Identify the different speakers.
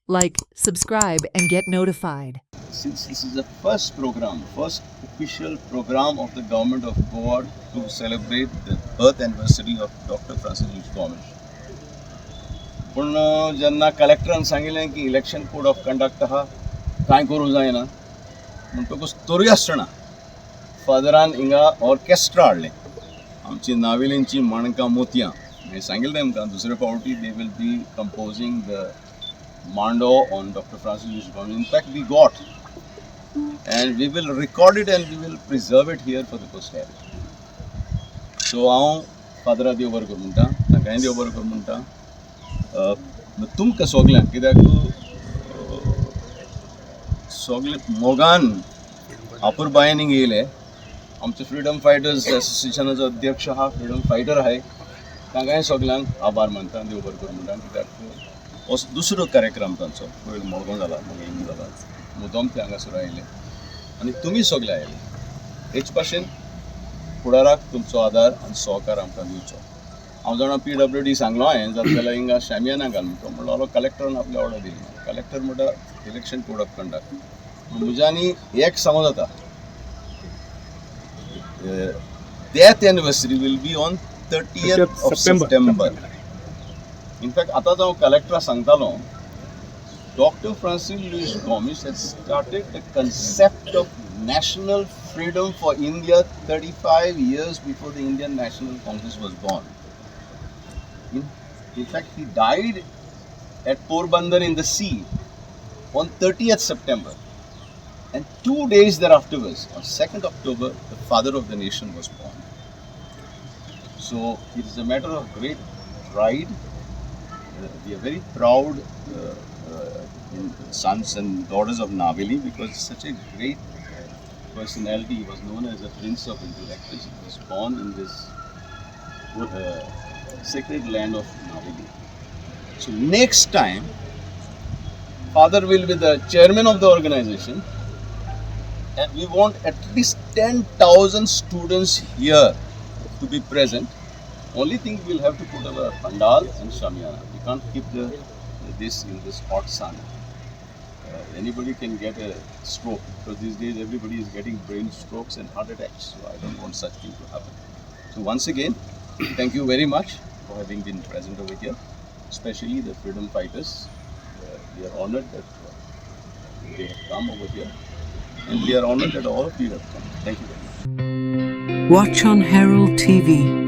Speaker 1: Like, subscribe, and get notified.
Speaker 2: Since this is the first official program of the government of Goa to celebrate the birth anniversary of Dr. Francis Lewis Gomes. पण जेन्ना कलेक्टरान सांगिल्लें की election code of conduct आहा कांय करूं जायना म्हणटकूच तरी आसतना फादरान हिंगा ऑर्केस्ट्रा हाडलें आमची नावेलींची माणकां मोतयां हांवें सांगिल्लें आमकां दुसरे फावटी they will be composing the Mando on Dr. Francis Lewis Gomes. In fact, we got, and we will record it and we will preserve it here for the posterity. So, हांव फादरा देव बरें करूं म्हणटा, तांकांय देव बरें करूं म्हणटा. तुमकां सगल्यांक कित्याक सगळे मोगान आपुरबायेन हिंगा येयले. आमचे फ्रिडम फायटर्स एसोसिएशनाचो अध्यक्ष आहा, फ्रिडम फायटर आहाय, तांकांय सगल्यांक आभार मानता, देव बरें करूं म्हणटा. कित्याक हो दुसरो कार्यक्रम तांचो पयलो मोडगो जाला मागीर हिंग जाला मुद्दम ते हांगासर आयले आनी तुमी सगळे आयले. हेच भाशेन फुडाराक तुमचो आदार आनी सहकार आमकां दिवचो. हांव जाणा PWD सांगलो हांवें जाता जाल्यार हिंगा शामियाना घाल म्हणलो कलेक्टरान आपली ऑर्डर दिली. कलेक्टर म्हणटा इलेक्शन कोड ऑफ कंडक्ट म्हज्यानी एक समज जाता death anniversary will be on 30th of September. In fact आतां हांव कलेक्टराक सांगतालो doctor Francis Luis Gomes had started the concept of national freedom for India 35 years before the Indian National Congress was born. In fact, he died at Porbandar in the sea on 30th September. And 2 days thereafterwards, on 2nd October, the father of the nation was born. So it is a matter of great pride. We are very proud sons and daughters of Naveli because such a great personality. He was known as a prince of intellectuals. He was born in this sacred land of Naveli. So next time, Father will be the chairman of the organization, and we want at least 10,000 students here to be present. Only thing we'll have to put our pandal and shamiana. We can't keep this in this hot sun. Anybody can get a stroke because these days everybody is getting brain strokes and heart attacks. So I don't want such thing to happen. So once again, thank you very much for having been present over here, especially the freedom fighters. We are honored that they have come over here, and we are honored that all of you have come. Thank you very much.
Speaker 1: Watch on Herald TV.